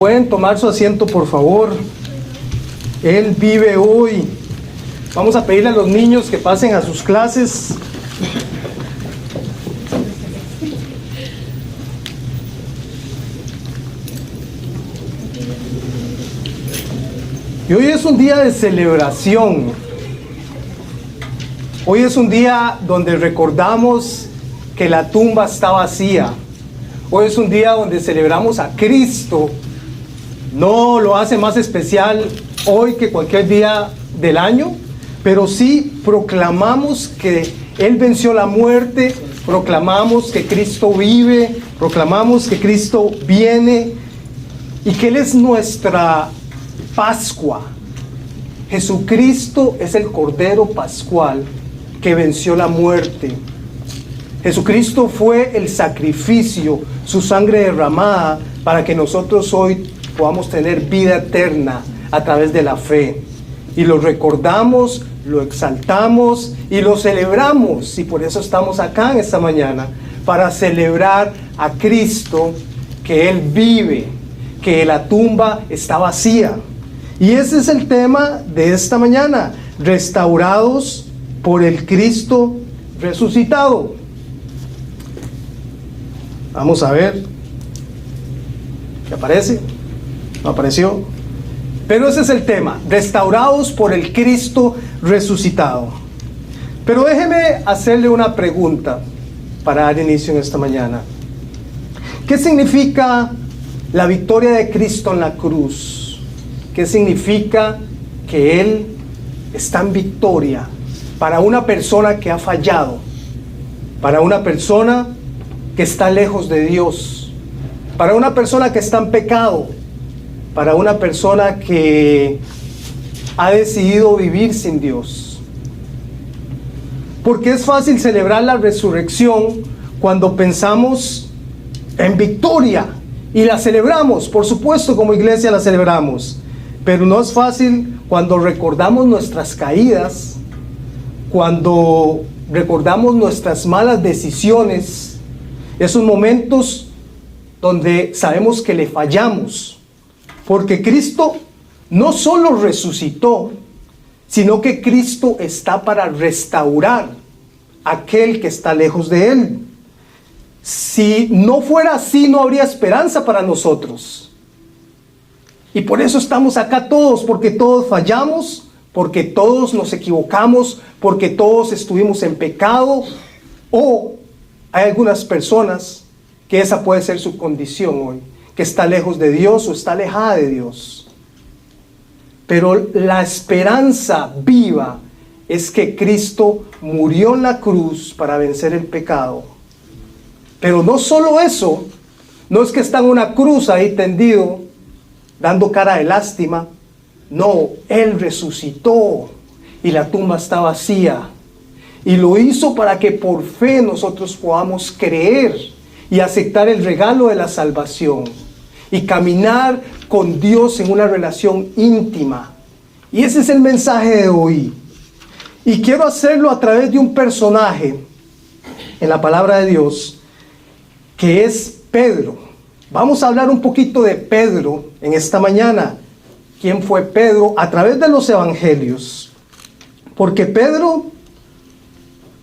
Pueden tomar su asiento, por favor. Él vive hoy. Vamos a pedirle a los niños que pasen a sus clases. Y hoy es un día de celebración. Hoy es un día donde recordamos que la tumba está vacía. Hoy es un día donde celebramos a Cristo. No lo hace más especial hoy que cualquier día del año, pero sí proclamamos que Él venció la muerte, proclamamos que Cristo vive, proclamamos que Cristo viene y que Él es nuestra Pascua. Jesucristo es el Cordero Pascual que venció la muerte. Jesucristo fue el sacrificio, su sangre derramada para que nosotros hoy podamos tener vida eterna a través de la fe. Y lo recordamos, lo exaltamos y lo celebramos. Y por eso estamos acá en esta mañana, para celebrar a Cristo, que Él vive, que la tumba está vacía. Y ese es el tema de esta mañana: restaurados por el Cristo resucitado. Vamos a ver. ¿Qué aparece? ¿No apareció? Pero ese es el tema: restaurados por el Cristo resucitado. Pero déjeme hacerle una pregunta para dar inicio en esta mañana. ¿Qué significa la victoria de Cristo en la cruz? ¿Qué significa que Él está en victoria para una persona que ha fallado? Para una persona que está lejos de Dios, para una persona que está en pecado, para una persona que ha decidido vivir sin Dios. Porque es fácil celebrar la resurrección cuando pensamos en victoria y la celebramos, por supuesto, como iglesia la celebramos, pero no es fácil cuando recordamos nuestras caídas, cuando recordamos nuestras malas decisiones, esos momentos donde sabemos que le fallamos, porque Cristo no solo resucitó, sino que Cristo está para restaurar a aquel que está lejos de Él. Si no fuera así, no habría esperanza para nosotros. Y por eso estamos acá todos, porque todos fallamos, porque todos nos equivocamos, porque todos estuvimos en pecado, o hay algunas personas que esa puede ser su condición hoy, que está lejos de Dios o está alejada de Dios. Pero la esperanza viva es que Cristo murió en la cruz para vencer el pecado. Pero no solo eso, no es que está en una cruz ahí tendido, dando cara de lástima. No, Él resucitó y la tumba está vacía. Y lo hizo para que por fe nosotros podamos creer y aceptar el regalo de la salvación y caminar con Dios en una relación íntima. Y ese es el mensaje de hoy. Y quiero hacerlo a través de un personaje en la palabra de Dios, que es Pedro. Vamos a hablar un poquito de Pedro en esta mañana. ¿Quién fue Pedro? A través de los evangelios. Porque Pedro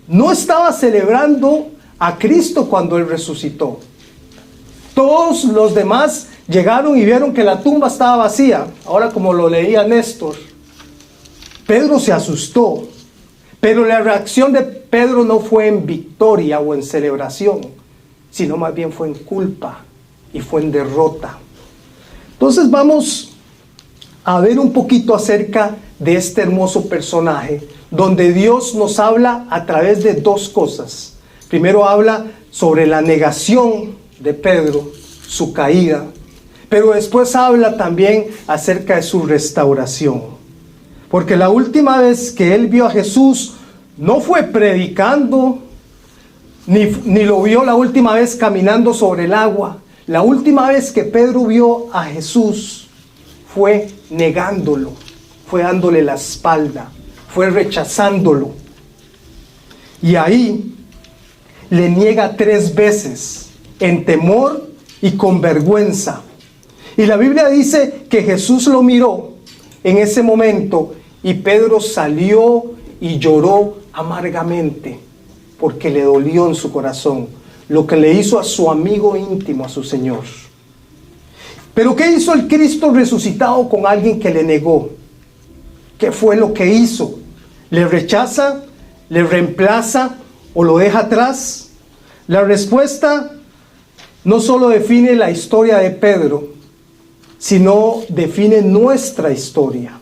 no estaba celebrando a Cristo cuando Él resucitó. Todos los demás llegaron y vieron que la tumba estaba vacía. Ahora, como lo leía Néstor, Pedro se asustó. Pero la reacción de Pedro no fue en victoria o en celebración, sino más bien fue en culpa y fue en derrota. Entonces vamos a ver un poquito acerca de este hermoso personaje, donde Dios nos habla a través de dos cosas. Primero habla sobre la negación de Pedro, su caída, pero después habla también acerca de su restauración. Porque la última vez que él vio a Jesús no fue predicando, ni lo vio la última vez caminando sobre el agua. La última vez que Pedro vio a Jesús fue negándolo, fue dándole la espalda, fue rechazándolo. Y ahí le niega 3 veces, en temor y con vergüenza. Y la Biblia dice que Jesús lo miró en ese momento y Pedro salió y lloró amargamente porque le dolió en su corazón lo que le hizo a su amigo íntimo, a su Señor. Pero ¿qué hizo el Cristo resucitado con alguien que le negó? ¿Qué fue lo que hizo? ¿Le rechaza? ¿Le reemplaza? ¿O lo deja atrás? La respuesta no solo define la historia de Pedro, sino define nuestra historia.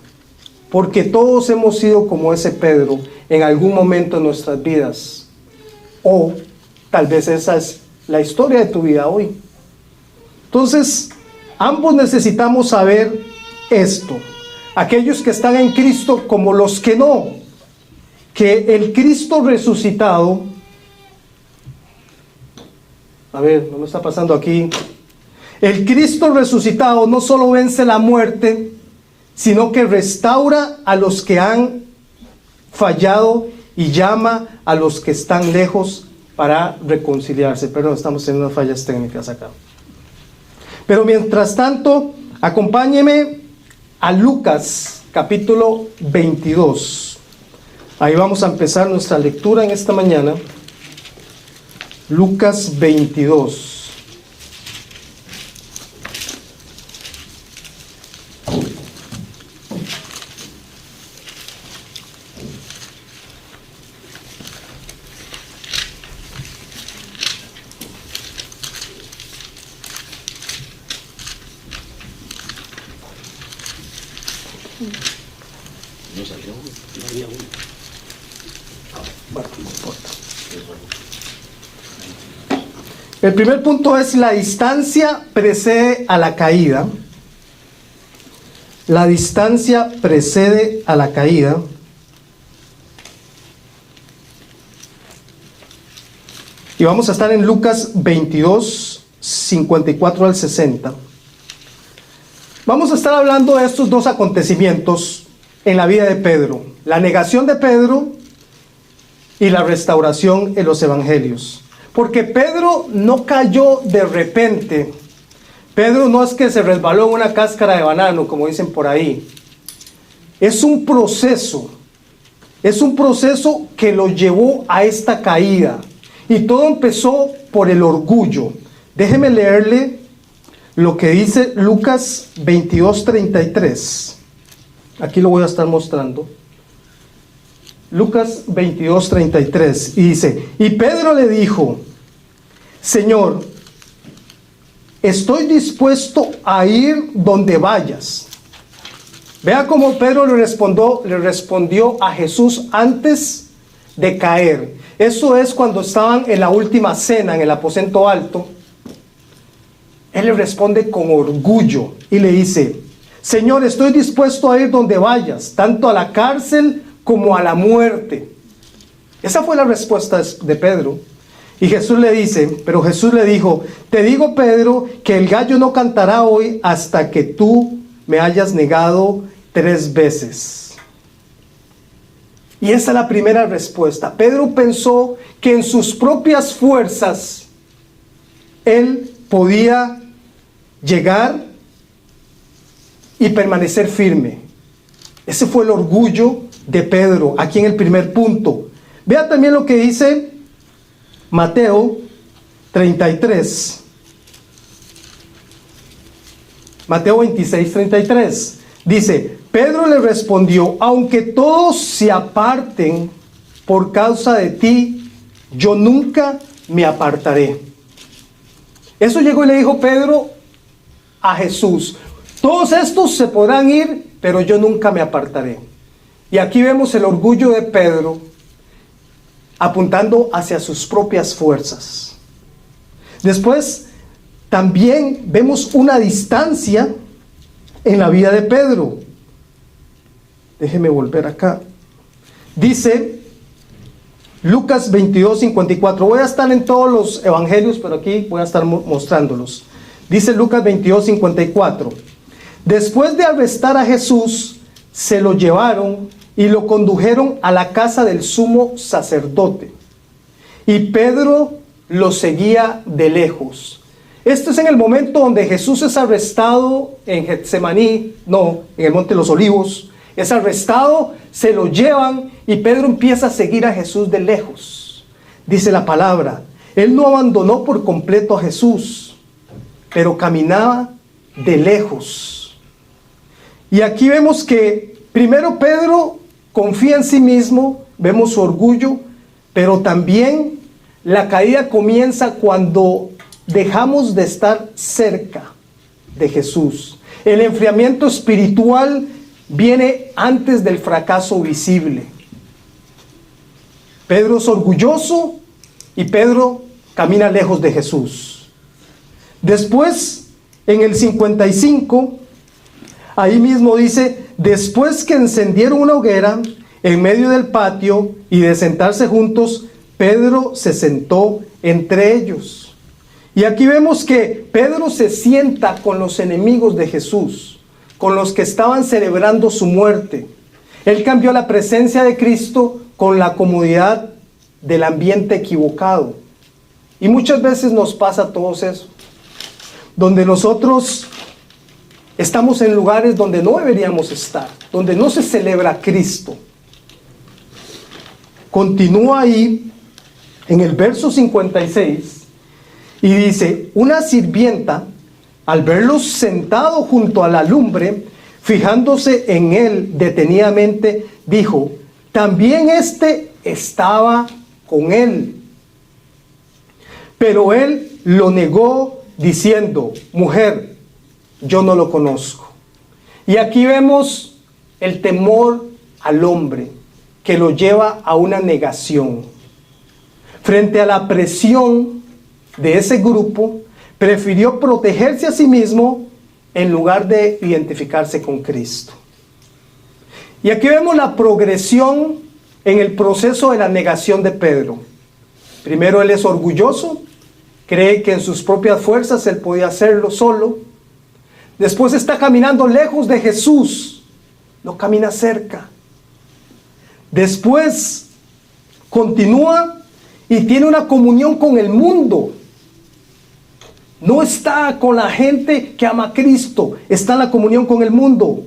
Porque todos hemos sido como ese Pedro en algún momento de nuestras vidas. O tal vez esa es la historia de tu vida hoy. Entonces, ambos necesitamos saber esto. Aquellos que están en Cristo como los que no. Que el Cristo resucitado, a ver, no me está pasando aquí. El Cristo resucitado no solo vence la muerte, sino que restaura a los que han fallado y llama a los que están lejos para reconciliarse. Perdón, estamos teniendo unas fallas técnicas acá. Pero mientras tanto, acompáñeme a Lucas capítulo 22. Ahí vamos a empezar nuestra lectura en esta mañana. Lucas 22. No salió, no había uno. Bueno, no importa. El primer punto es: la distancia precede a la caída. La distancia precede a la caída. Y vamos a estar en Lucas 22, 54 al 60. Vamos a estar hablando de estos dos acontecimientos en la vida de Pedro: la negación de Pedro y la restauración en los evangelios. Porque Pedro no cayó de repente. Pedro no es que se resbaló en una cáscara de banano, como dicen por ahí. Es un proceso. Es un proceso que lo llevó a esta caída. Y todo empezó por el orgullo. Déjeme leerle lo que dice Lucas 22:33. Aquí lo voy a estar mostrando. Lucas 22:33. Y dice: y Pedro le dijo: Señor, estoy dispuesto a ir donde vayas. Vea cómo Pedro le respondió a Jesús antes de caer. Eso es cuando estaban en la última cena en el aposento alto. Él le responde con orgullo y le dice: Señor, estoy dispuesto a ir donde vayas, tanto a la cárcel como a la muerte. Esa fue la respuesta de Pedro. Y Jesús le dice, pero Jesús le dijo: te digo, Pedro, que el gallo no cantará hoy hasta que tú me hayas negado 3 veces. Y esa es la primera respuesta. Pedro pensó que en sus propias fuerzas él podía llegar y permanecer firme. Ese fue el orgullo de Pedro, aquí en el primer punto. Vea también lo que dice Mateo 33. Mateo 26:33. Dice: Pedro le respondió: aunque todos se aparten por causa de ti, yo nunca me apartaré. Eso llegó y le dijo Pedro a Jesús: todos estos se podrán ir, pero yo nunca me apartaré. Y aquí vemos el orgullo de Pedro apuntando hacia sus propias fuerzas. Después también vemos una distancia en la vida de Pedro. Déjeme volver acá. Dice Lucas 22:54. Voy a estar en todos los evangelios, pero aquí voy a estar mostrándolos. Dice Lucas 22:54. Después de arrestar a Jesús, se lo llevaron y lo condujeron a la casa del sumo sacerdote. Y Pedro lo seguía de lejos. Esto es en el momento donde Jesús es arrestado en Getsemaní, no, en el Monte de los Olivos. Es arrestado, se lo llevan y Pedro empieza a seguir a Jesús de lejos. Dice la palabra, él no abandonó por completo a Jesús, pero caminaba de lejos. Y aquí vemos que primero Pedro confía en sí mismo, vemos su orgullo, pero también la caída comienza cuando dejamos de estar cerca de Jesús. El enfriamiento espiritual viene antes del fracaso visible. Pedro es orgulloso y Pedro camina lejos de Jesús. Después, en el 55, ahí mismo dice, después que encendieron una hoguera en medio del patio y de sentarse juntos, Pedro se sentó entre ellos. Y aquí vemos que Pedro se sienta con los enemigos de Jesús, con los que estaban celebrando su muerte. Él cambió la presencia de Cristo con la comodidad del ambiente equivocado. Y muchas veces nos pasa todo eso, donde nosotros estamos en lugares donde no deberíamos estar, donde no se celebra a Cristo. Continúa ahí en el verso 56 y dice, una sirvienta, al verlos sentado junto a la lumbre, fijándose en él detenidamente, dijo, también éste estaba con él. Pero él lo negó diciendo, mujer, yo no lo conozco. Y aquí vemos el temor al hombre que lo lleva a una negación. Frente a la presión de ese grupo, prefirió protegerse a sí mismo en lugar de identificarse con Cristo. Y aquí vemos la progresión en el proceso de la negación de Pedro. Primero él es orgulloso, cree que en sus propias fuerzas él podía hacerlo solo. Después está caminando lejos de Jesús, no camina cerca. Después continúa y tiene una comunión con el mundo. No está con la gente que ama a Cristo, está en la comunión con el mundo.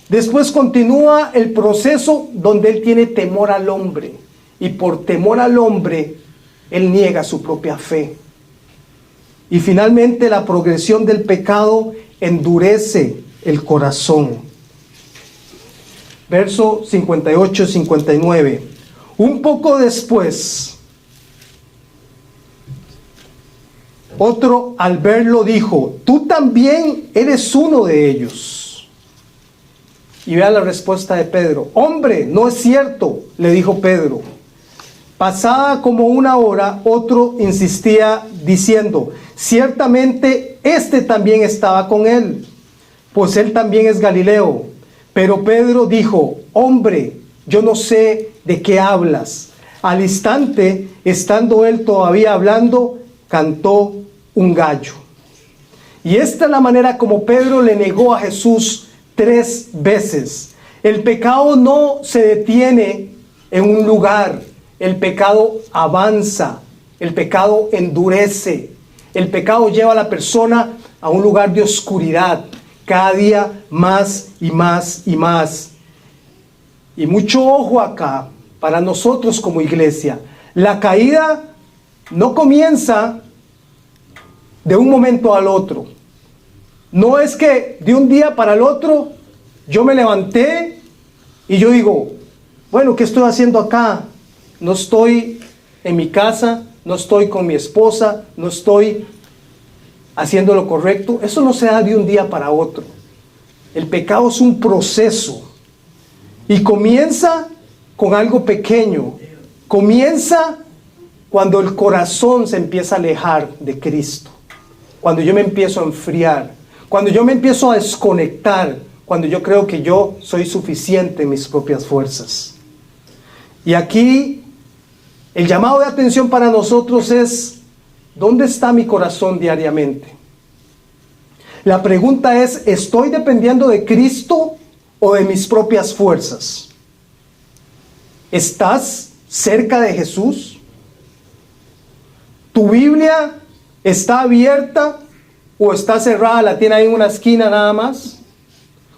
Después continúa el proceso donde él tiene temor al hombre. Y por temor al hombre, él niega su propia fe. Y finalmente la progresión del pecado endurece el corazón. Verso 58-59. Un poco después, otro al verlo dijo, tú también eres uno de ellos. Y vea la respuesta de Pedro. Hombre, no es cierto, le dijo Pedro. Pasada como una hora, otro insistía diciendo, ciertamente este también estaba con él, pues él también es Galileo. Pero Pedro dijo, hombre, yo no sé de qué hablas. Al instante, estando él todavía hablando, cantó un gallo. Y esta es la manera como Pedro le negó a Jesús 3 veces. El pecado no se detiene en un lugar. El pecado avanza. El pecado endurece. El pecado lleva a la persona a un lugar de oscuridad. Cada día más y más y más. Y mucho ojo acá para nosotros como iglesia. La caída no comienza de un momento al otro. No es que de un día para el otro yo me levanté y yo digo, bueno, ¿qué estoy haciendo acá? No estoy en mi casa, no estoy con mi esposa, no estoy haciendo lo correcto. Eso no se da de un día para otro. El pecado es un proceso y comienza con algo pequeño. Comienza cuando el corazón se empieza a alejar de Cristo, cuando yo me empiezo a enfriar, cuando yo me empiezo a desconectar, cuando yo creo que yo soy suficiente en mis propias fuerzas. Y aquí el llamado de atención para nosotros es, ¿dónde está mi corazón diariamente? La pregunta es, ¿estoy dependiendo de Cristo o de mis propias fuerzas? ¿Estás cerca de Jesús? ¿Tu Biblia ¿Está abierta o está cerrada? ¿La tiene ahí en una esquina nada más?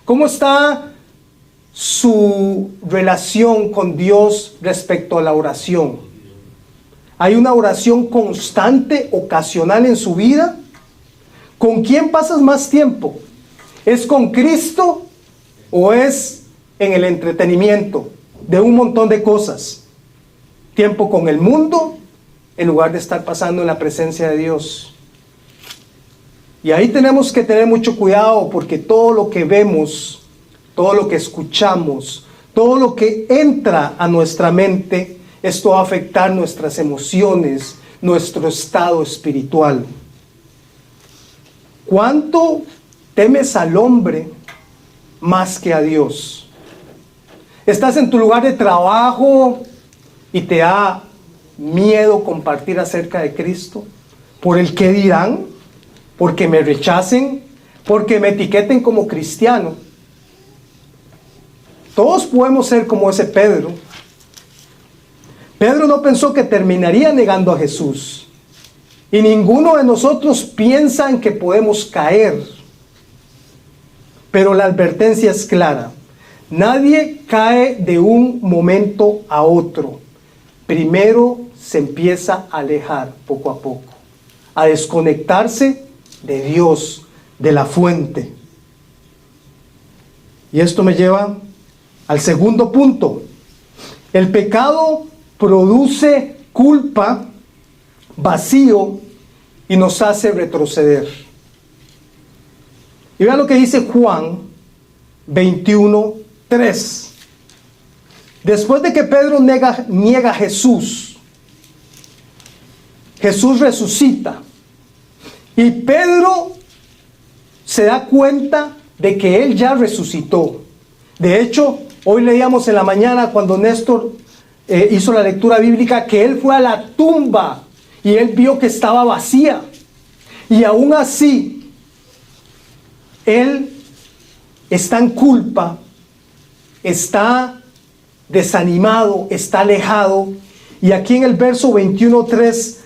¿Cómo está su relación con Dios respecto a la oración? ¿Hay una oración constante, ocasional en su vida? ¿Con quién pasas más tiempo? ¿Es con Cristo o es en el entretenimiento de un montón de cosas? Tiempo con el mundo en lugar de estar pasando en la presencia de Dios. Y ahí tenemos que tener mucho cuidado, porque todo lo que vemos, todo lo que escuchamos, todo lo que entra a nuestra mente, esto va a afectar nuestras emociones, nuestro estado espiritual. ¿Cuánto temes al hombre más que a Dios? Estás en tu lugar de trabajo y te da miedo compartir acerca de Cristo por el qué dirán, porque me rechacen, porque me etiqueten como cristiano. Todos podemos ser como ese Pedro. Pedro no pensó que terminaría negando a Jesús. Y ninguno de nosotros piensa en que podemos caer. Pero la advertencia es clara. Nadie cae de un momento a otro. Primero se empieza a alejar poco a poco, a desconectarse de Dios, de la fuente. Y esto me lleva al segundo punto. El pecado produce culpa, vacío, y nos hace retroceder. Y vean lo que dice Juan 21:3. Después de que Pedro niega a Jesús, Jesús resucita. Y Pedro se da cuenta de que él ya resucitó. De hecho, hoy leíamos en la mañana cuando Néstor hizo la lectura bíblica que él fue a la tumba y él vio que estaba vacía. Y aún así, él está en culpa, está desanimado, está alejado. Y aquí en el verso 21:3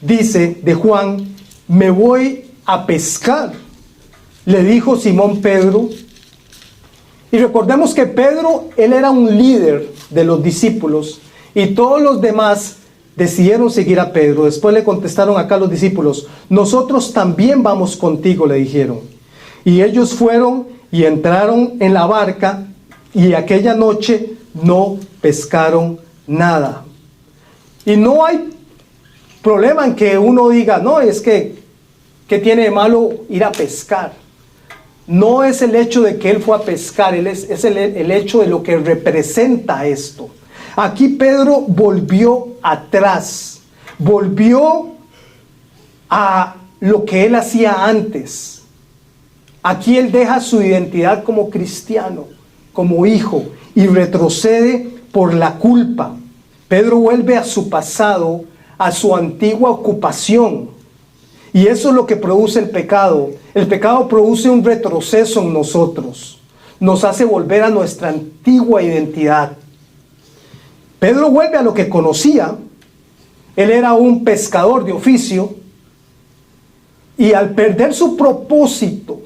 dice de Juan: me voy a pescar, le dijo Simón Pedro. Y recordemos que Pedro, él era un líder de los discípulos, y todos los demás decidieron seguir a Pedro. Después le contestaron acá los discípulos: nosotros también vamos contigo, le dijeron. Y ellos fueron y entraron en la barca, y aquella noche no pescaron nada. Y no hay problema en que uno diga: no, es que, ¿qué tiene de malo ir a pescar? No es el hecho de que él fue a pescar, es el hecho de lo que representa esto. Aquí Pedro volvió atrás, volvió a lo que él hacía antes. Aquí él deja su identidad como cristiano, como hijo, y retrocede por la culpa. Pedro vuelve a su pasado, a su antigua ocupación. Y eso es lo que produce el pecado. El pecado produce un retroceso en nosotros. Nos hace volver a nuestra antigua identidad. Pedro vuelve a lo que conocía. Él era un pescador de oficio. Y al perder su propósito,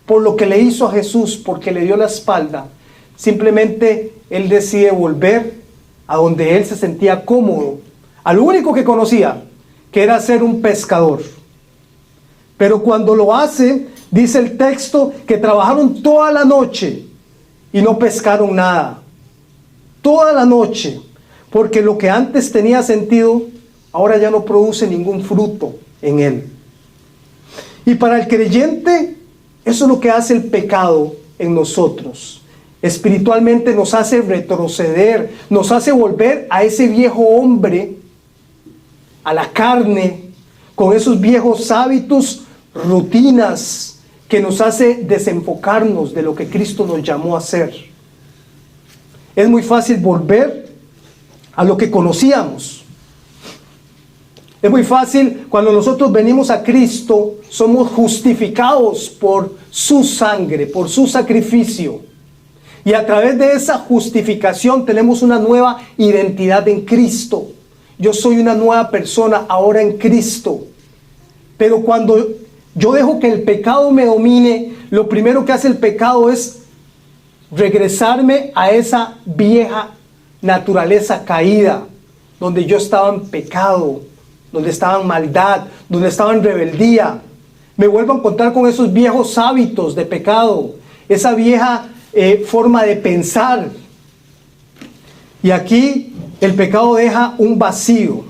por lo que le hizo a Jesús, porque le dio la espalda, simplemente él decide volver a donde él se sentía cómodo, a lo único que conocía, que era ser un pescador. Pero cuando lo hace, dice el texto que trabajaron toda la noche y no pescaron nada. Toda la noche, porque lo que antes tenía sentido, ahora ya no produce ningún fruto en él. Y para el creyente, eso es lo que hace el pecado en nosotros. Espiritualmente nos hace retroceder, nos hace volver a ese viejo hombre, a la carne, con esos viejos hábitos, rutinas, que nos hace desenfocarnos de lo que Cristo nos llamó a hacer. Es muy fácil volver a lo que conocíamos. Es muy fácil cuando nosotros venimos a Cristo, somos justificados por su sangre, por su sacrificio. Y a través de esa justificación tenemos una nueva identidad en Cristo. Yo soy una nueva persona ahora en Cristo. Pero cuando yo dejo que el pecado me domine, lo primero que hace el pecado es regresarme a esa vieja naturaleza caída, donde yo estaba en pecado, donde estaba en maldad, donde estaba en rebeldía. Me vuelvo a encontrar con esos viejos hábitos de pecado, esa vieja forma de pensar. Y aquí el pecado deja un vacío.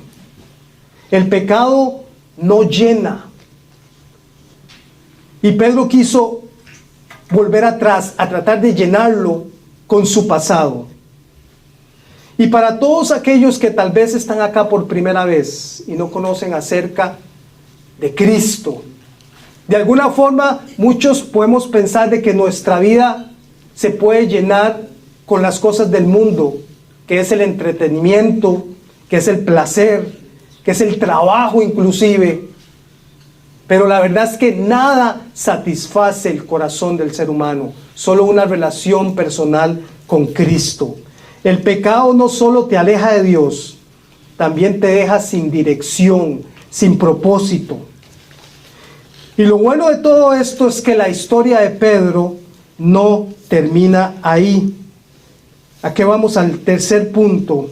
El pecado no llena. Y Pedro quiso volver atrás a tratar de llenarlo con su pasado. Y para todos aquellos que tal vez están acá por primera vez y no conocen acerca de Cristo, de alguna forma muchos podemos pensar de que nuestra vida se puede llenar con las cosas del mundo, que es el entretenimiento, que es el placer, que es el trabajo inclusive. Pero la verdad es que nada satisface el corazón del ser humano, solo una relación personal con Cristo. El pecado no solo te aleja de Dios, también te deja sin dirección, sin propósito. Y lo bueno de todo esto es que la historia de Pedro no termina ahí. Aquí vamos al tercer punto.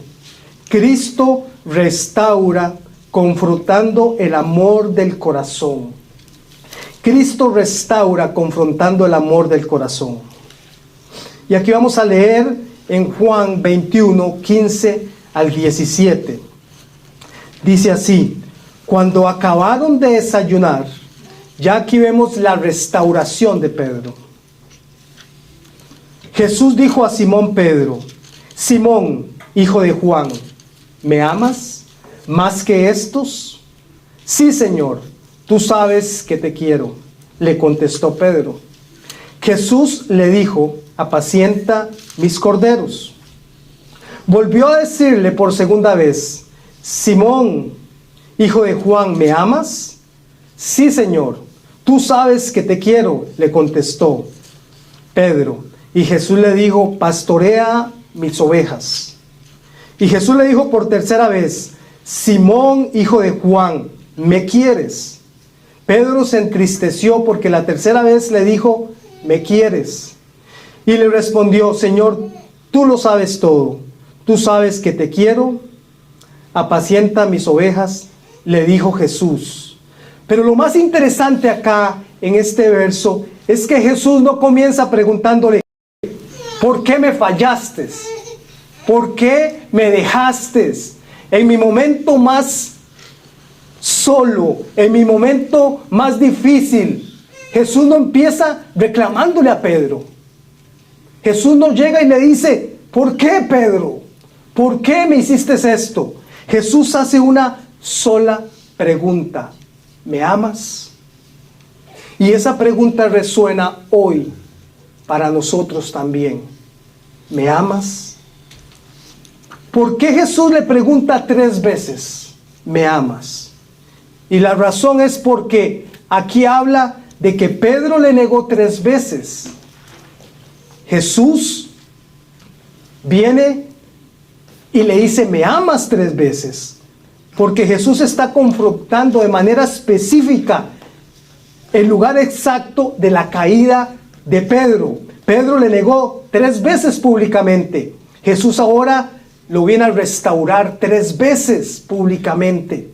Cristo restaura confrontando el amor del corazón. Cristo restaura confrontando el amor del corazón. Y aquí vamos a leer en Juan 21, 15 al 17. Dice así: cuando acabaron de desayunar, ya aquí vemos la restauración de Pedro. Jesús dijo a Simón Pedro: Simón, hijo de Juan, ¿me amas más que estos? Sí, Señor, tú sabes que te quiero, le contestó Pedro. Jesús le dijo: apacienta mis corderos. Volvió a decirle por segunda vez: Simón, hijo de Juan, ¿me amas? Sí, Señor, tú sabes que te quiero, le contestó Pedro. Y Jesús le dijo: pastorea mis ovejas. Y Jesús le dijo por tercera vez: Simón, hijo de Juan, ¿me quieres? Pedro se entristeció porque la tercera vez le dijo: ¿me quieres? Y le respondió: Señor, tú lo sabes todo. Tú sabes que te quiero. Apacienta mis ovejas, le dijo Jesús. Pero lo más interesante acá en este verso es que Jesús no comienza preguntándole: ¿por qué me fallaste? ¿Por qué me dejaste? En mi momento más solo, en mi momento más difícil. Jesús no empieza reclamándole a Pedro. Jesús no llega y le dice: ¿por qué, Pedro? ¿Por qué me hiciste esto? Jesús hace una sola pregunta: ¿me amas? Y esa pregunta resuena hoy para nosotros también. ¿Me amas? ¿Por qué Jesús le pregunta 3 veces: ¿me amas? Y la razón es porque aquí habla de que Pedro le negó 3 veces. Jesús viene y le dice: ¿me amas? 3 veces. Porque Jesús está confrontando de manera específica el lugar exacto de la caída de Pedro. Pedro le negó 3 veces públicamente. Jesús ahora lo viene a restaurar 3 veces públicamente.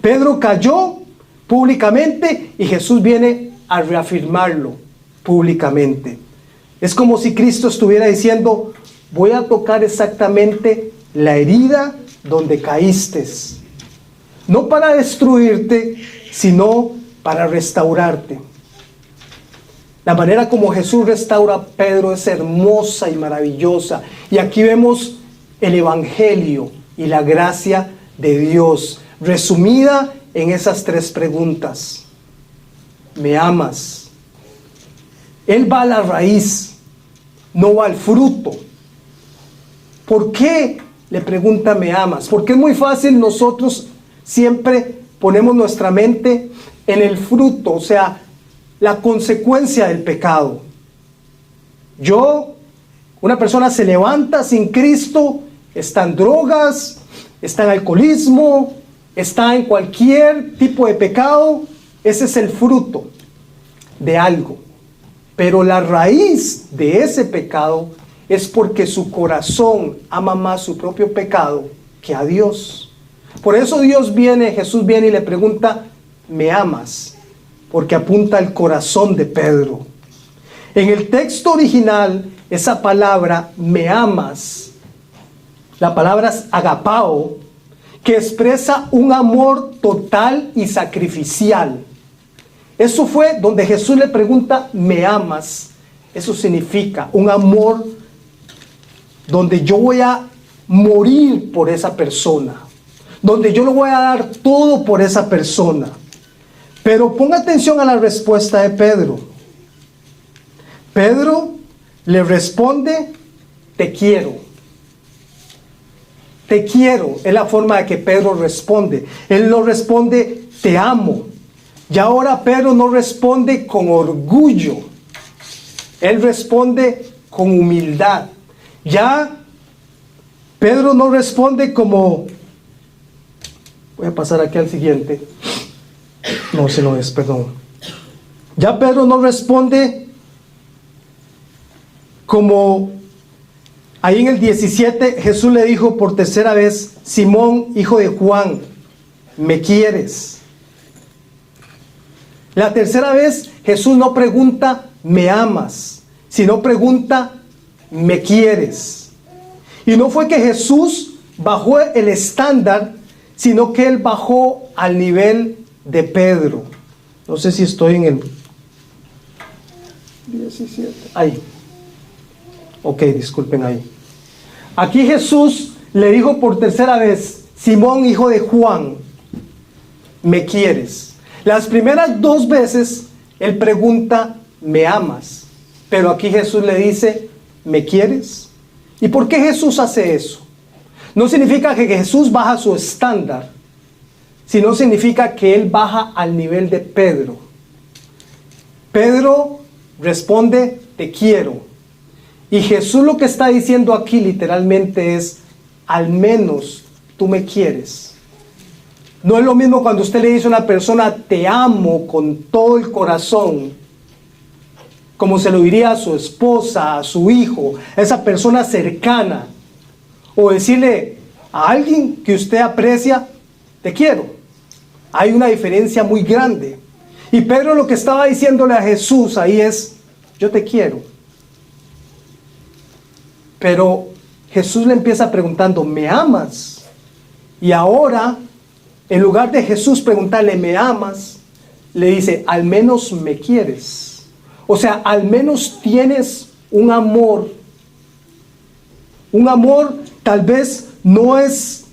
Pedro cayó públicamente y Jesús viene a reafirmarlo públicamente. Es como si Cristo estuviera diciendo: voy a tocar exactamente la herida donde caíste. No para destruirte, sino para restaurarte. La manera como Jesús restaura a Pedro es hermosa y maravillosa. Y aquí vemos el Evangelio y la gracia de Dios resumida en esas 3 preguntas. ¿Me amas? Él va a la raíz, no va al fruto. ¿Por qué le pregunta: ¿me amas? Porque es muy fácil, nosotros siempre ponemos nuestra mente en el fruto, o sea, la consecuencia del pecado. Una persona se levanta sin Cristo, está en drogas, está en alcoholismo, está en cualquier tipo de pecado, ese es el fruto de algo. Pero la raíz de ese pecado es porque su corazón ama más su propio pecado que a Dios. Por eso Jesús viene y le pregunta, ¿me amas? Porque apunta al corazón de Pedro. En el texto original, esa palabra, me amas, la palabra es agapao, que expresa un amor total y sacrificial. Eso fue donde Jesús le pregunta, ¿me amas? Eso significa un amor donde yo voy a morir por esa persona, donde yo le voy a dar todo por esa persona. Pero ponga atención a la respuesta de Pedro. Pedro le responde, te quiero. Te quiero, es la forma de que Pedro responde. Él no responde, te amo. Y ahora Pedro no responde con orgullo. Él responde con humildad. Ya Pedro no responde como... Voy a pasar aquí al siguiente. No, ese no es, perdón. Ya Pedro no responde como... Ahí en el 17 Jesús le dijo por tercera vez, Simón, hijo de Juan, ¿me quieres? La tercera vez Jesús no pregunta, ¿me amas? Sino pregunta, ¿me quieres? Y no fue que Jesús bajó el estándar, sino que Él bajó al nivel de Pedro. No sé si estoy en el 17. Ahí. Ok, disculpen ahí. Aquí Jesús le dijo por tercera vez, Simón, hijo de Juan, ¿me quieres? Las primeras dos veces Él pregunta, ¿me amas? Pero aquí Jesús le dice, ¿me quieres? ¿Y por qué Jesús hace eso? No significa que Jesús baja su estándar, sino significa que Él baja al nivel de Pedro. Pedro responde, te quiero. Y Jesús lo que está diciendo aquí literalmente es, al menos tú me quieres. No es lo mismo cuando usted le dice a una persona, te amo con todo el corazón, como se lo diría a su esposa, a su hijo, a esa persona cercana. O decirle a alguien que usted aprecia, te quiero. Hay una diferencia muy grande. Y Pedro lo que estaba diciéndole a Jesús ahí es, yo te quiero. Pero Jesús le empieza preguntando, ¿me amas? Y ahora, en lugar de Jesús preguntarle, ¿me amas? Le dice, al menos me quieres. O sea, al menos tienes un amor. Un amor tal vez no es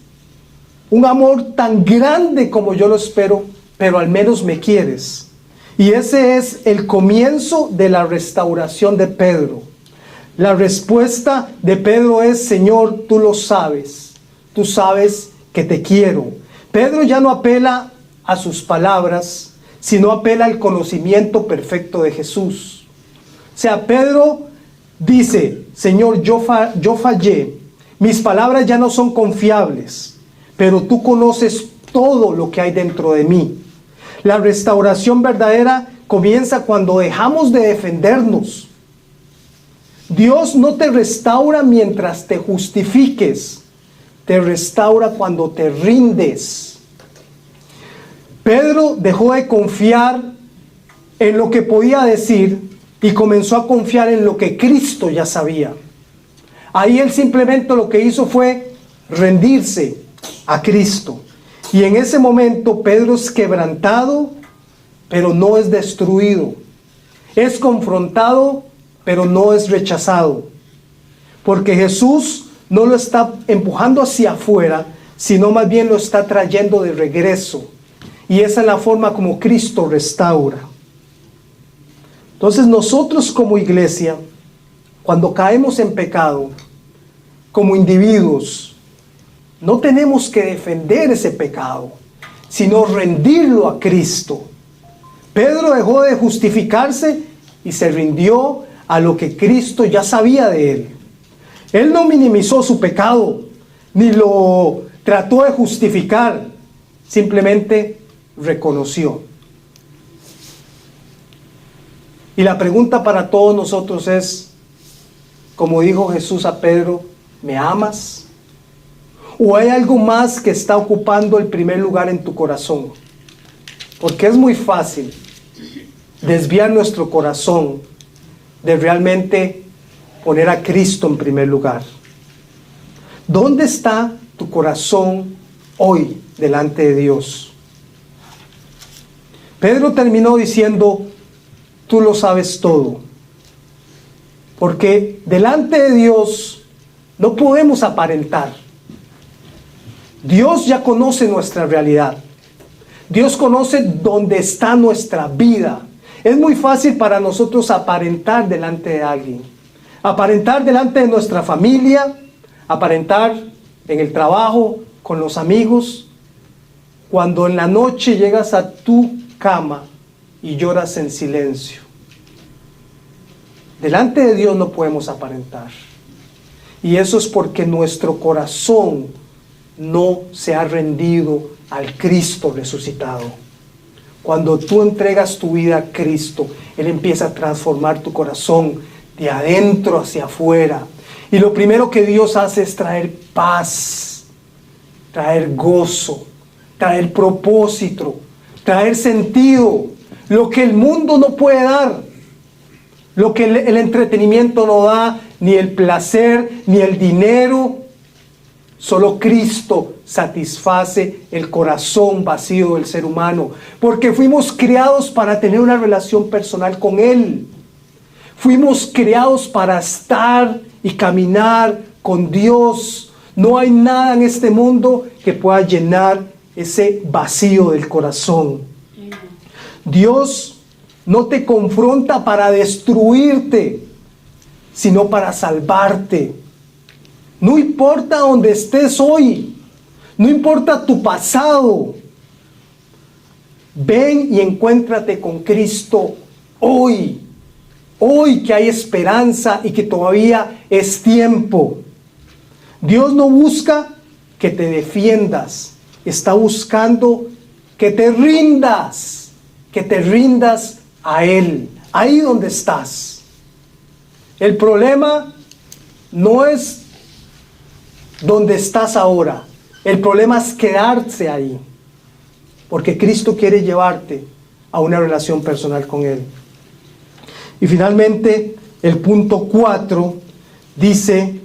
un amor tan grande como yo lo espero, pero al menos me quieres. Y ese es el comienzo de la restauración de Pedro. La respuesta de Pedro es, Señor, tú lo sabes. Tú sabes que te quiero. Pedro ya no apela a sus palabras, sino apela al conocimiento perfecto de Jesús. O sea, Pedro dice, Señor, yo fallé. Mis palabras ya no son confiables, pero tú conoces todo lo que hay dentro de mí. La restauración verdadera comienza cuando dejamos de defendernos. Dios no te restaura mientras te justifiques, te restaura cuando te rindes. Pedro dejó de confiar en lo que podía decir y comenzó a confiar en lo que Cristo ya sabía. Ahí él simplemente lo que hizo fue rendirse a Cristo. Y en ese momento Pedro es quebrantado, pero no es destruido. Es confrontado, pero no es rechazado. Porque Jesús no lo está empujando hacia afuera, sino más bien lo está trayendo de regreso. Y esa es la forma como Cristo restaura. Entonces nosotros como iglesia, cuando caemos en pecado, como individuos, no tenemos que defender ese pecado, sino rendirlo a Cristo. Pedro dejó de justificarse y se rindió a lo que Cristo ya sabía de él. Él no minimizó su pecado, ni lo trató de justificar, simplemente reconoció. Y la pregunta para todos nosotros es, como dijo Jesús a Pedro, ¿me amas? ¿O hay algo más que está ocupando el primer lugar en tu corazón? Porque es muy fácil desviar nuestro corazón de realmente poner a Cristo en primer lugar. ¿Dónde está tu corazón hoy delante de Dios? Pedro terminó diciendo, tú lo sabes todo. Porque delante de Dios no podemos aparentar. Dios ya conoce nuestra realidad. Dios conoce dónde está nuestra vida. Es muy fácil para nosotros aparentar delante de alguien. Aparentar delante de nuestra familia, aparentar en el trabajo, con los amigos. Cuando en la noche llegas a tu cama y lloras en silencio. Delante de Dios no podemos aparentar. Y eso es porque nuestro corazón no se ha rendido al Cristo resucitado. Cuando tú entregas tu vida a Cristo, Él empieza a transformar tu corazón de adentro hacia afuera. Y lo primero que Dios hace es traer paz, traer gozo, traer propósito, traer sentido. Lo que el mundo no puede dar, lo que el entretenimiento no da, ni el placer, ni el dinero. Solo Cristo satisface el corazón vacío del ser humano, porque fuimos creados para tener una relación personal con Él. Fuimos creados para estar y caminar con Dios. No hay nada en este mundo que pueda llenar ese vacío del corazón. Dios no te confronta para destruirte, sino para salvarte. No importa dónde estés hoy, no importa tu pasado, ven y encuéntrate con Cristo hoy. Hoy que hay esperanza y que todavía es tiempo. Dios no busca que te defiendas, está buscando que te rindas a Él, ahí donde estás. El problema no es donde estás ahora, el problema es quedarse ahí, porque Cristo quiere llevarte a una relación personal con Él. Y finalmente, el punto 4 dice,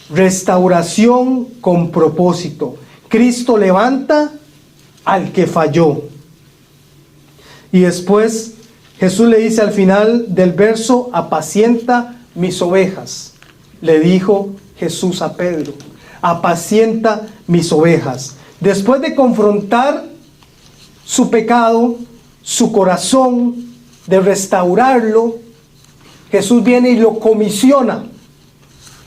restauración con propósito. Cristo levanta al que falló. Y después Jesús le dice al final del verso, apacienta mis ovejas. Le dijo Jesús a Pedro, apacienta mis ovejas. Después de confrontar su pecado, su corazón, de restaurarlo, Jesús viene y lo comisiona.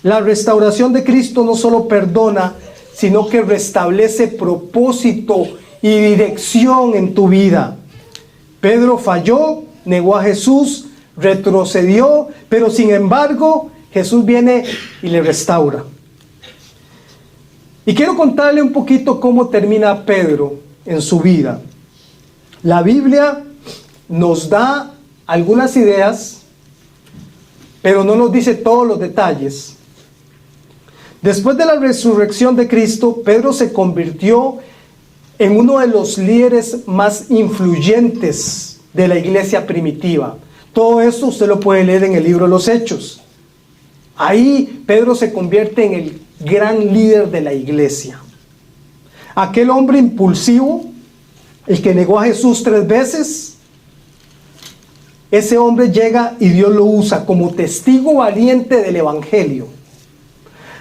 La restauración de Cristo no solo perdona, sino que restablece propósito y dirección en tu vida. Pedro falló, negó a Jesús, retrocedió, pero sin embargo Jesús viene y le restaura. Y quiero contarle un poquito cómo termina Pedro en su vida. La Biblia nos da algunas ideas, pero no nos dice todos los detalles. Después de la resurrección de Cristo, Pedro se convirtió en uno de los líderes más influyentes de la iglesia primitiva. Todo esto usted lo puede leer en el libro de los Hechos. Ahí Pedro se convierte en el gran líder de la iglesia. Aquel hombre impulsivo, el que negó a Jesús 3 veces, ese hombre llega y Dios lo usa como testigo valiente del evangelio.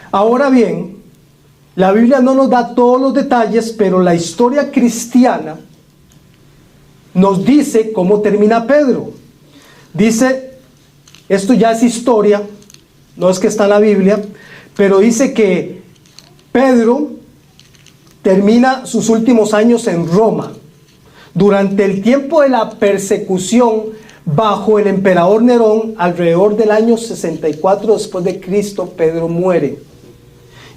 Ahora bien, la Biblia no nos da todos los detalles, pero la historia cristiana nos dice cómo termina Pedro. Dice, esto ya es historia, no es que está en la Biblia, pero dice que Pedro termina sus últimos años en Roma. Durante el tiempo de la persecución bajo el emperador Nerón, alrededor del año 64 después de Cristo, Pedro muere.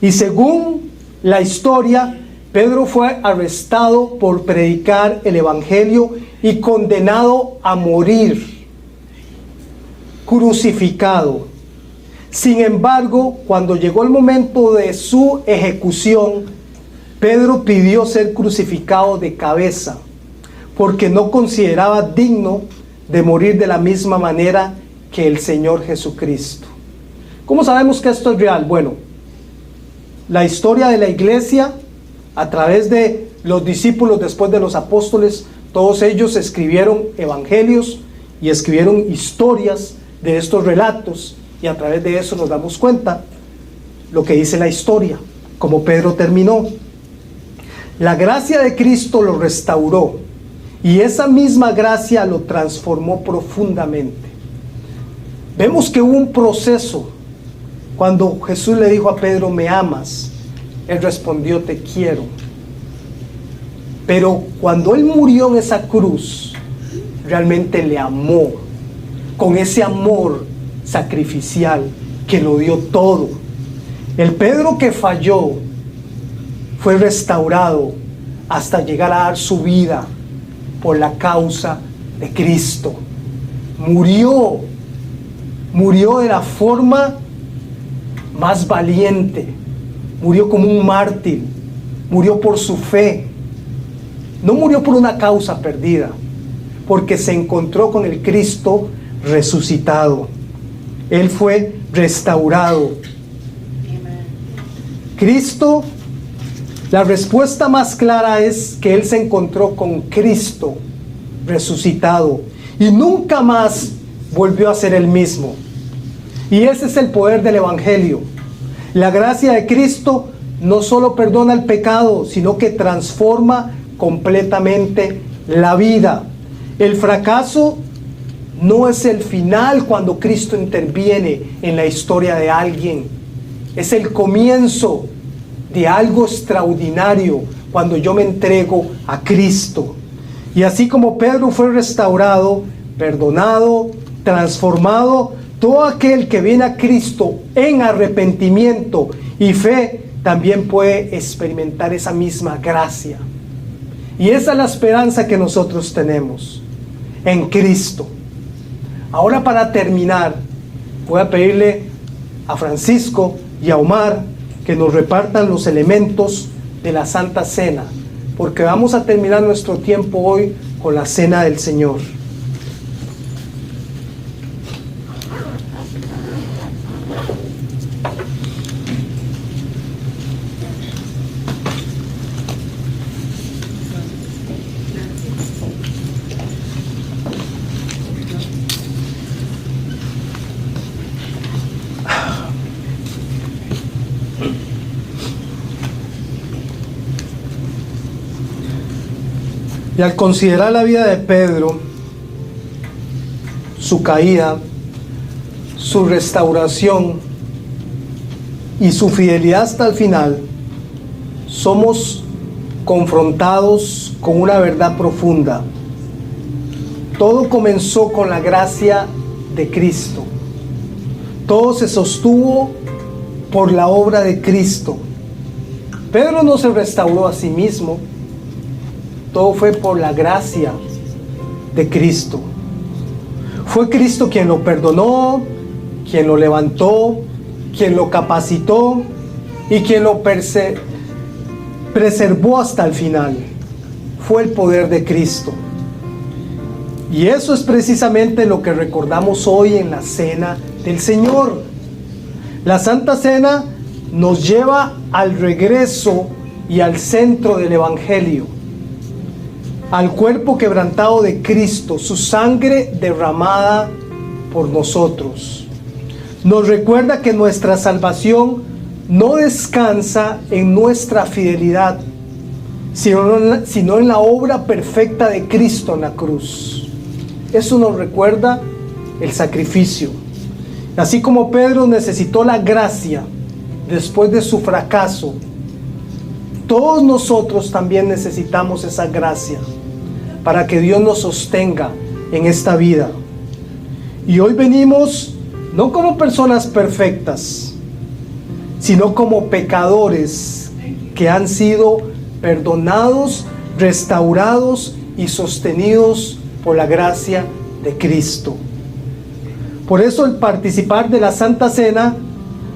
Y según la historia, Pedro fue arrestado por predicar el evangelio y condenado a morir. crucificado. Sin embargo, cuando llegó el momento de su ejecución, Pedro pidió ser crucificado de cabeza, porque no consideraba digno de morir de la misma manera que el Señor Jesucristo. ¿Cómo sabemos que esto es real? Bueno, la historia de la iglesia, a través de los discípulos después de los apóstoles, todos ellos escribieron evangelios y escribieron historias de estos relatos, y a través de eso nos damos cuenta lo que dice la historia, como Pedro terminó. La gracia de Cristo lo restauró, y esa misma gracia lo transformó profundamente. Vemos que hubo un proceso. Cuando Jesús le dijo a Pedro, ¿me amas?, él respondió, te quiero. Pero cuando él murió en esa cruz, realmente le amó, con ese amor sacrificial que lo dio todo. El Pedro que falló fue restaurado hasta llegar a dar su vida por la causa de Cristo. Murió de la forma más valiente, murió como un mártir, murió por su fe, no murió por una causa perdida, porque se encontró con el Cristo resucitado. Él fue restaurado. Cristo, la respuesta más clara es que él se encontró con Cristo resucitado y nunca más volvió a ser el mismo. Y ese es el poder del Evangelio. La gracia de Cristo no solo perdona el pecado, sino que transforma completamente la vida. El fracaso no es el final cuando Cristo interviene en la historia de alguien. Es el comienzo de algo extraordinario cuando yo me entrego a Cristo. Y así como Pedro fue restaurado, perdonado, transformado, todo aquel que viene a Cristo en arrepentimiento y fe también puede experimentar esa misma gracia. Y esa es la esperanza que nosotros tenemos en Cristo. Ahora, para terminar, voy a pedirle a Francisco y a Omar que nos repartan los elementos de la Santa Cena, porque vamos a terminar nuestro tiempo hoy con la Cena del Señor. Y al considerar la vida de Pedro, su caída, su restauración y su fidelidad hasta el final, somos confrontados con una verdad profunda. Todo comenzó con la gracia de Cristo. Todo se sostuvo por la obra de Cristo. Pedro no se restauró a sí mismo. Todo fue por la gracia de Cristo. Fue Cristo quien lo perdonó, quien lo levantó, quien lo capacitó y quien lo preservó hasta el final. Fue el poder de Cristo. Y eso es precisamente lo que recordamos hoy en la Cena del Señor. La Santa Cena nos lleva al regreso y al centro del Evangelio, al cuerpo quebrantado de Cristo, su sangre derramada por nosotros. Nos recuerda que nuestra salvación no descansa en nuestra fidelidad, sino en la obra perfecta de Cristo en la cruz. Eso nos recuerda el sacrificio. Así como Pedro necesitó la gracia después de su fracaso, todos nosotros también necesitamos esa gracia para que Dios nos sostenga en esta vida. Y hoy venimos no como personas perfectas, sino como pecadores que han sido perdonados, restaurados y sostenidos por la gracia de Cristo. Por eso el participar de la Santa Cena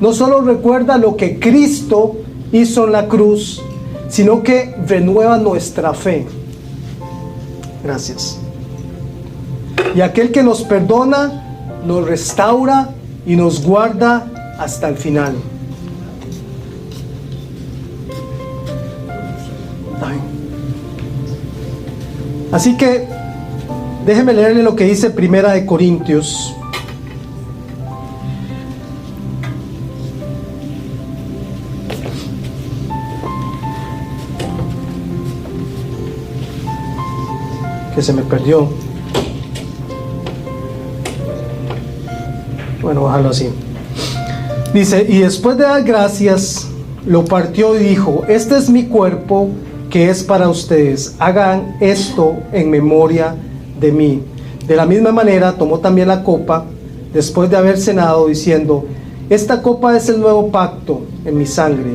no solo recuerda lo que Cristo hizo en la cruz, sino que renueva nuestra fe. Gracias. Y aquel que nos perdona, nos restaura y nos guarda hasta el final. Ay. Así que déjeme leerle lo que dice Primera de Corintios. Que se me perdió. Bueno, bájalo así. Dice, y después de dar gracias, lo partió y dijo, este es mi cuerpo que es para ustedes. Hagan esto en memoria de mí. De la misma manera, tomó también la copa, después de haber cenado, diciendo, esta copa es el nuevo pacto en mi sangre.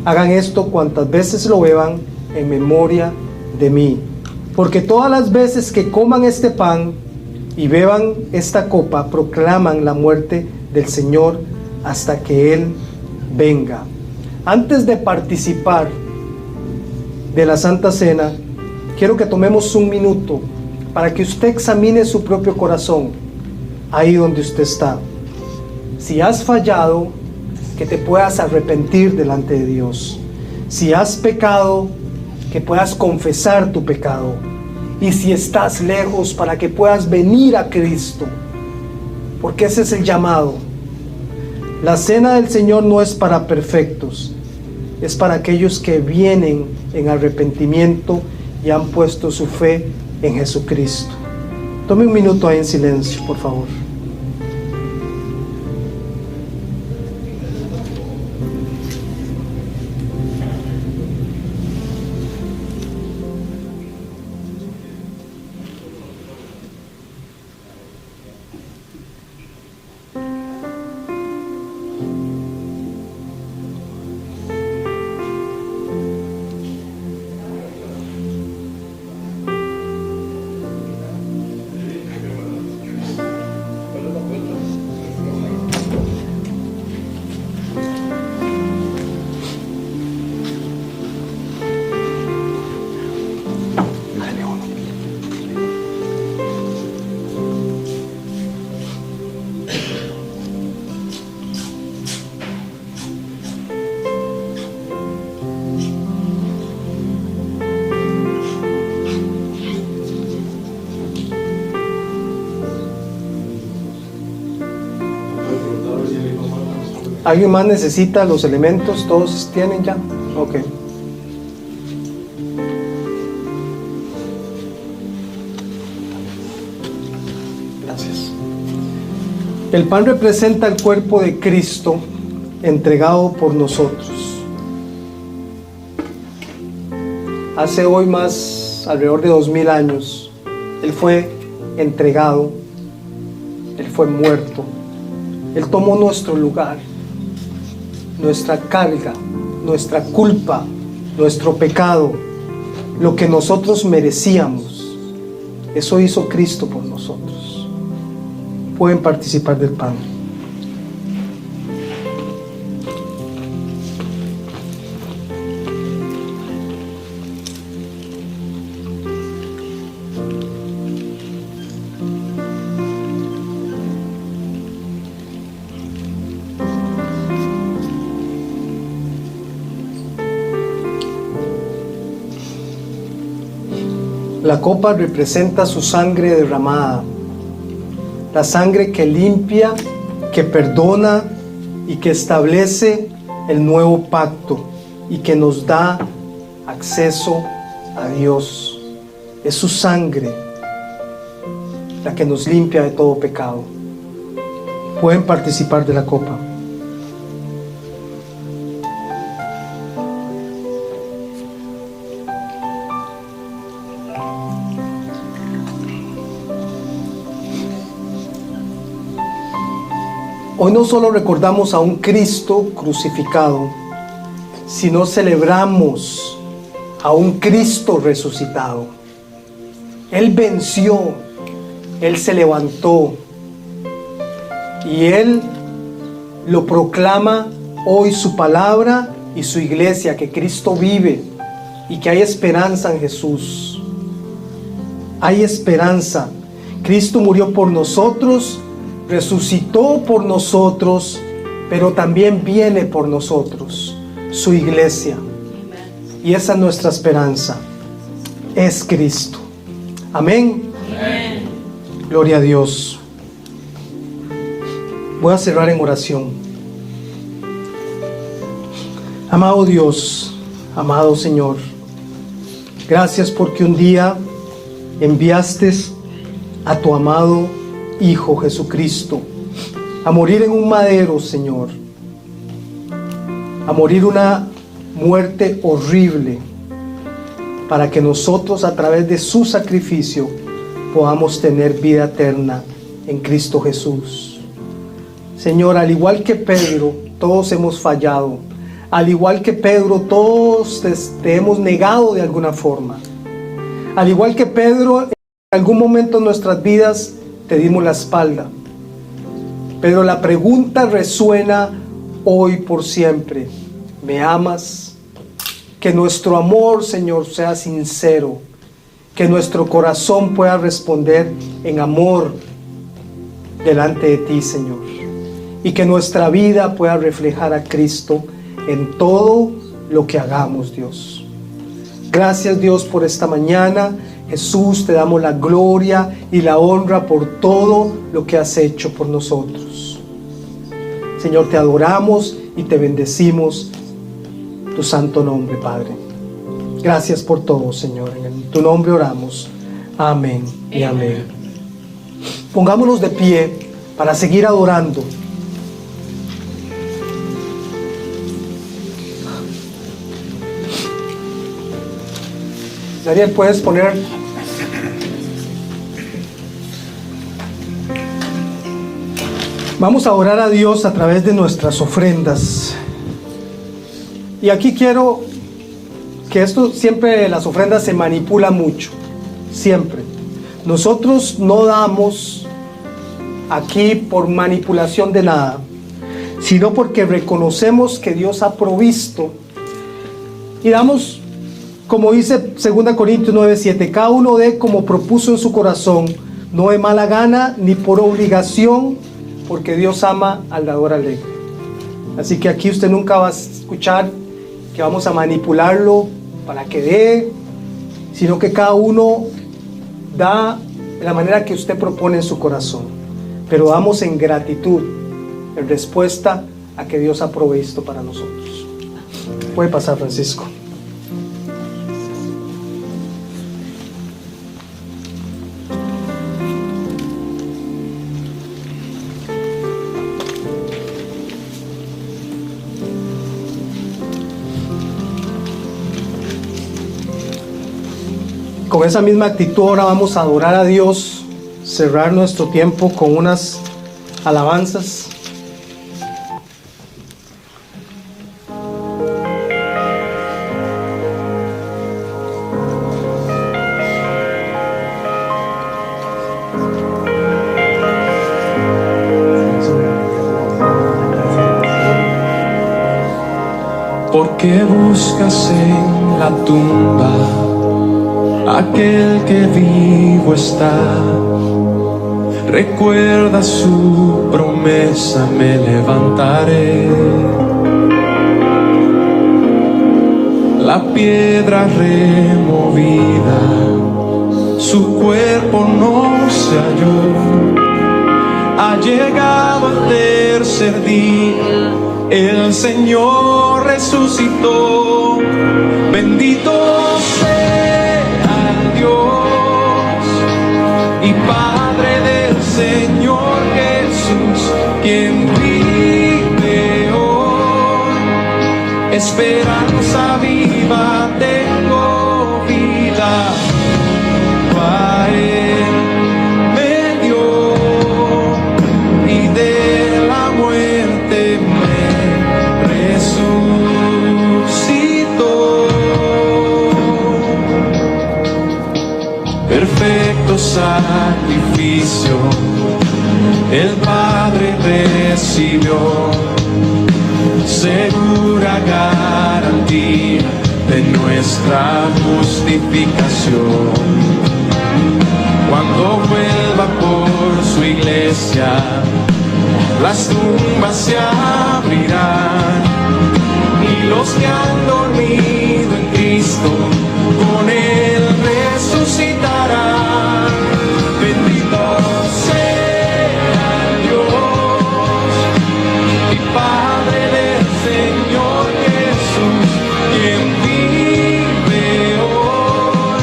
Hagan esto cuantas veces lo beban en memoria de mí. Porque todas las veces que coman este pan y beban esta copa, proclaman la muerte del Señor hasta que Él venga. Antes de participar de la Santa Cena, quiero que tomemos un minuto para que usted examine su propio corazón, ahí donde usted está. Si has fallado, que te puedas arrepentir delante de Dios. Si has pecado, que puedas confesar tu pecado. Y si estás lejos, para que puedas venir a Cristo, porque ese es el llamado. La cena del Señor no es para perfectos, es para aquellos que vienen en arrepentimiento y han puesto su fe en Jesucristo. Tome un minuto ahí en silencio, por favor. ¿Alguien más necesita los elementos? ¿Todos tienen ya? Ok. Gracias. El pan representa el cuerpo de Cristo entregado por nosotros. Hace hoy alrededor de 2000 años, Él fue entregado, Él fue muerto, Él tomó nuestro lugar, nuestra carga, nuestra culpa, nuestro pecado, lo que nosotros merecíamos. Eso hizo Cristo por nosotros. Pueden participar del pan. La copa representa su sangre derramada, la sangre que limpia, que perdona y que establece el nuevo pacto y que nos da acceso a Dios. Es su sangre la que nos limpia de todo pecado. Pueden participar de la copa. Hoy no solo recordamos a un Cristo crucificado, sino celebramos a un Cristo resucitado. Él venció, Él se levantó, Y Él lo proclama hoy su palabra y su iglesia, que Cristo vive y que hay esperanza en Jesús. Hay esperanza. Cristo murió por nosotros, resucitó por nosotros, pero también viene por nosotros, su iglesia. Y esa es nuestra esperanza. Es Cristo. Amén. Amén. Gloria a Dios. Voy a cerrar en oración. Amado Dios, amado Señor, gracias porque un día enviaste a tu amado Hijo Jesucristo a morir en un madero, Señor, a morir una muerte horrible, para que nosotros a través de su sacrificio podamos tener vida eterna en Cristo Jesús. Señor, al igual que Pedro, todos hemos fallado. Al igual que Pedro, todos te hemos negado de alguna forma. Al igual que Pedro, en algún momento en nuestras vidas te dimos la espalda. Pero la pregunta resuena hoy por siempre: ¿me amas? Que nuestro amor, Señor, sea sincero. Que nuestro corazón pueda responder en amor delante de ti, Señor. Y que nuestra vida pueda reflejar a Cristo en todo lo que hagamos, Dios. Gracias, Dios, por esta mañana. Jesús, te damos la gloria y la honra por todo lo que has hecho por nosotros. Señor, te adoramos y te bendecimos tu santo nombre, Padre. Gracias por todo, Señor. En tu nombre oramos. Amén y amén. Pongámonos de pie para seguir adorando. Daniel, puedes poner. Vamos a orar a Dios a través de nuestras ofrendas. Y aquí quiero que esto siempre, las ofrendas se manipulan mucho. Siempre. Nosotros no damos aquí por manipulación de nada, sino porque reconocemos que Dios ha provisto. Y damos, como dice 2 Corintios 9:7, cada uno dé como propuso en su corazón, no de mala gana ni por obligación, porque Dios ama al dador alegre. Así que aquí usted nunca va a escuchar que vamos a manipularlo para que dé, sino que cada uno da de la manera que usted propone en su corazón. Pero damos en gratitud, en respuesta a que Dios ha provisto para nosotros. Puede pasar, Francisco. Con esa misma actitud ahora vamos a adorar a Dios, cerrar nuestro tiempo con unas alabanzas. ¿Por qué buscas en la tumba aquel que vivo está? Recuerda su promesa, me levantaré. La piedra removida, su cuerpo no se halló. Ha llegado el tercer día, el Señor resucitó. Bendito sea Dios y Padre del Señor Jesús, quien vive hoy. Esperanza viva tengo, vida a Él me dio, y de la muerte me resucitó. Perfecto sacrificio, el Padre recibió, segura garantía de nuestra justificación. Cuando vuelva por su iglesia, las tumbas se abrirán y los que han dormido en Cristo con Él resucitarán. Bendito sea Dios y Padre del Señor Jesús, quien vive hoy.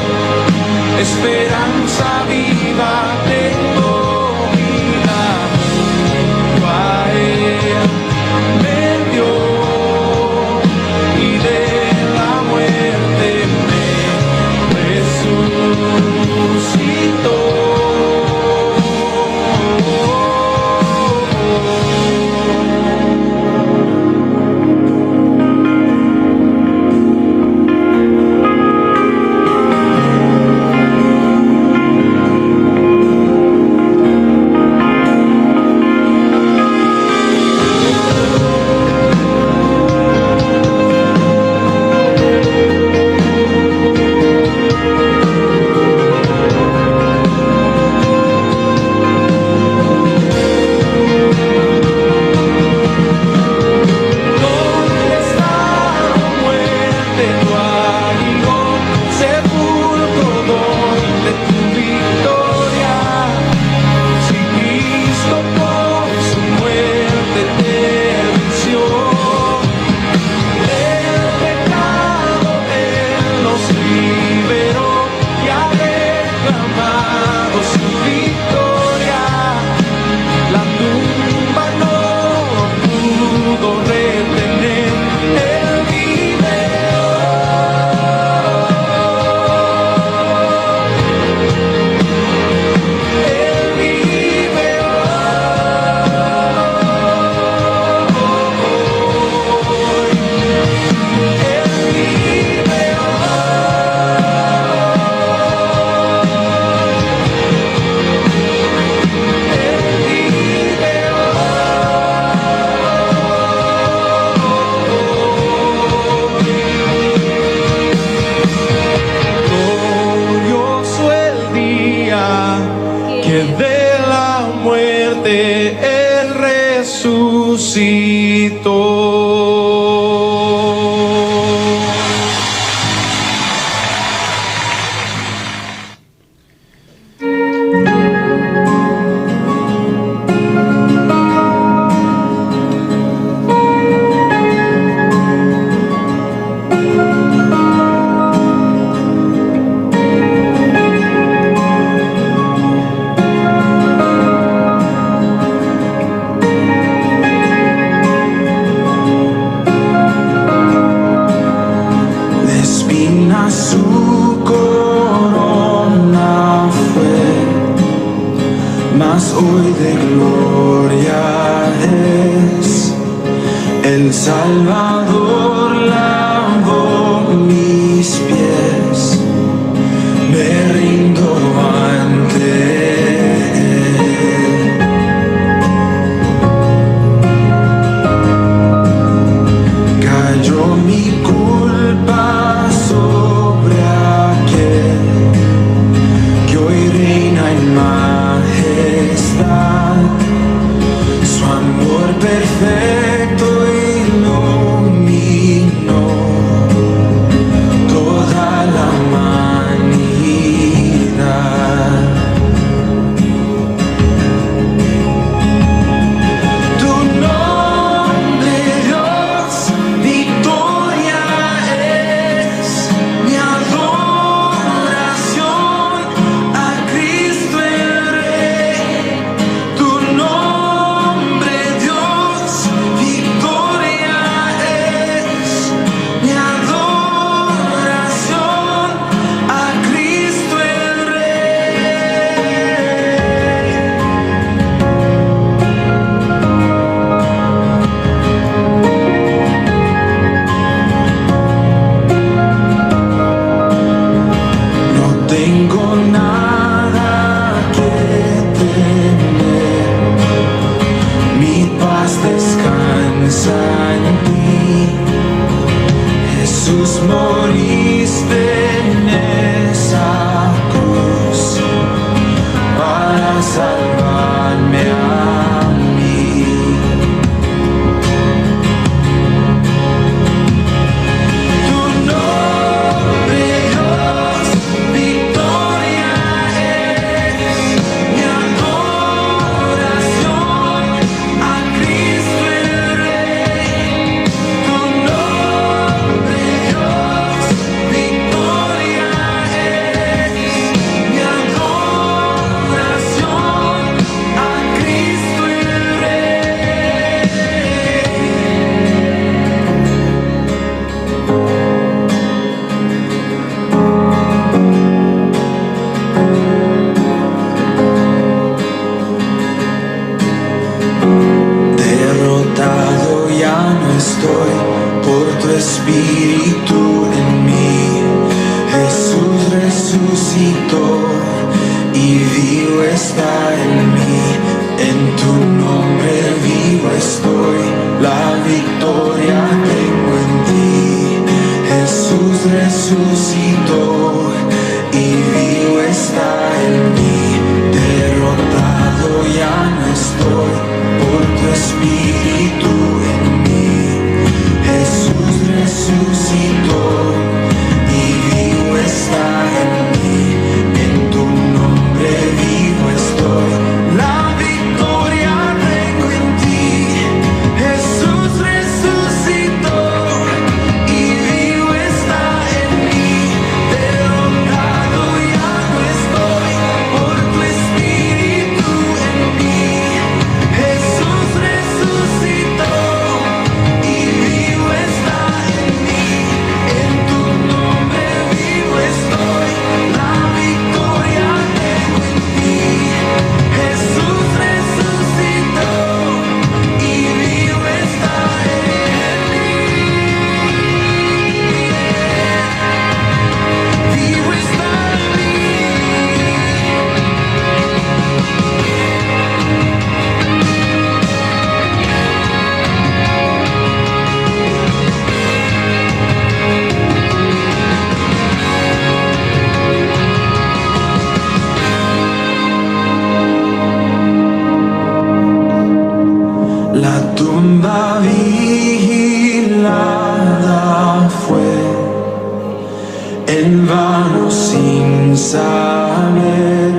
Esperanza viva tengo, vida junto a Él me dio y de la muerte me resucitó. Perfecto ilumina. Jesús, moriste en esa cruz para salvarme a mí. Tu nombre, Dios, victoria es mi adoración a Cristo el Rey. Tu nombre, Dios, victoria es mi adoración a Cristo el Rey. Derrotado ya no estoy por tu espíritu en mí. Jesús resucitó y vivo está en mí. En tu nombre vivo estoy, la victoria tengo en ti. Jesús resucitó y vivo está en mí. Derrotado ya no estoy por tu espíritu en mí. Jesús resucitó y vivo está en mí. En tu nombre vivo estoy, la victoria tengo en ti. Jesús resucitó y vivo está en mí. Derrotado ya no estoy por tu espíritu en mí. Jesús resucitó y vivo está en mí. En tu nombre vivo estoy, la victoria tengo en ti. Jesús resucitó y vivo está en mí. Vivo está en mí. La tumba vigilada fue en vano sin saber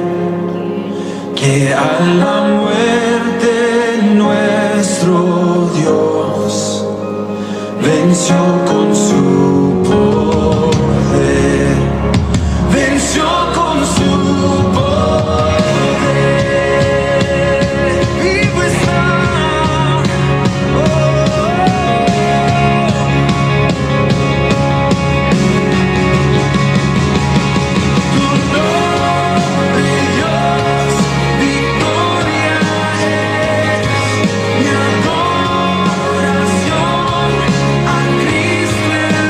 que a la muerte nuestro Dios venció con su poder, venció con su poder. Vivo está. Tu nombre, Dios, victoria es mi adoración a Cristo el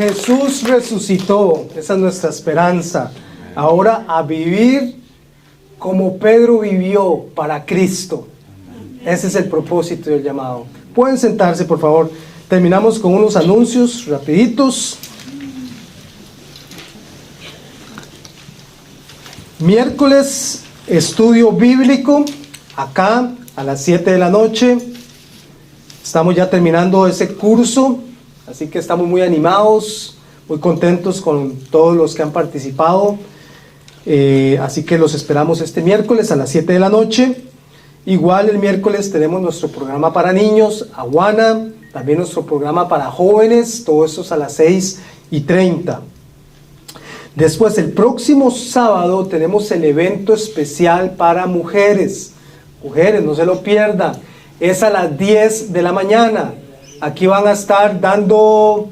Jesús resucitó, esa es nuestra esperanza. Ahora a vivir como Pedro vivió para Cristo. Ese es el propósito del llamado. Pueden sentarse, por favor. Terminamos con unos anuncios rapiditos. Miércoles, estudio bíblico, acá a las 7 de la noche. Estamos ya terminando ese curso, así que estamos muy animados, muy contentos con todos los que han participado. Así que los esperamos este miércoles a las 7 de la noche. Igual el miércoles tenemos nuestro programa para niños, Awana, también nuestro programa para jóvenes, todo eso es a las 6:30. Después, el próximo sábado tenemos el evento especial para mujeres. Mujeres, no se lo pierdan. Es a las 10 de la mañana. Aquí van a estar dando,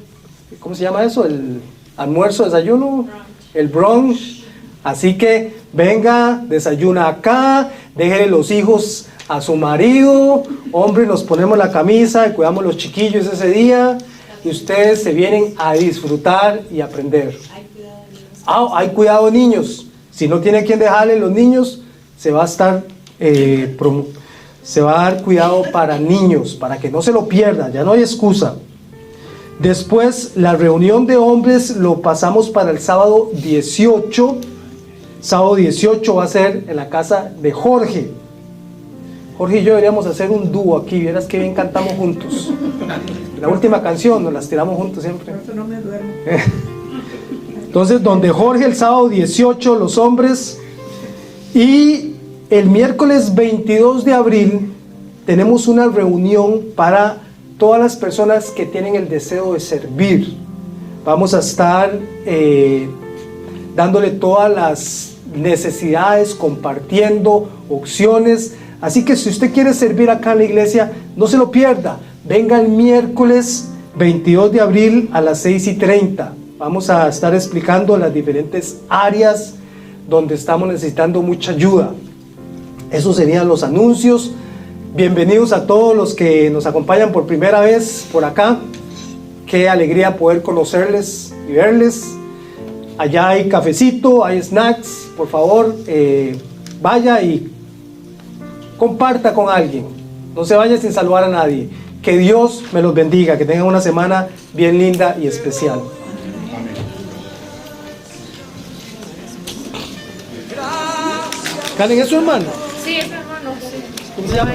¿cómo se llama eso? El almuerzo, desayuno, el brunch. Así que venga, desayuna acá, déjele los hijos a su marido. Hombre, nos ponemos la camisa y cuidamos los chiquillos ese día. Y ustedes se vienen a disfrutar y aprender. Hay cuidado niños. Si no tiene quien dejarle los niños, se va a dar cuidado para niños, para que no se lo pierdan, ya no hay excusa. Después, la reunión de hombres lo pasamos para el sábado 18. Sábado 18 va a ser en la casa de Jorge. Jorge y yo deberíamos hacer un dúo aquí, vieras que bien cantamos juntos. La última canción nos las tiramos juntos siempre. Por eso no me duermo. Entonces, donde Jorge el sábado 18, los hombres. Y el miércoles 22 de abril tenemos una reunión para todas las personas que tienen el deseo de servir. Vamos a estar dándole todas las necesidades, compartiendo opciones. Así que si usted quiere servir acá en la iglesia, no se lo pierda. Venga el miércoles 22 de abril a las 6:30. Vamos a estar explicando las diferentes áreas donde estamos necesitando mucha ayuda. Esos serían los anuncios. Bienvenidos a todos los que nos acompañan por primera vez por acá. Qué alegría poder conocerles y verles. Allá hay cafecito, hay snacks. Por favor, vaya y comparta con alguien. No se vaya sin saludar a nadie. Que Dios me los bendiga. Que tengan una semana bien linda y especial. Karen, ¿es su hermano? Sí, es mi hermano. ¿Cómo se llama?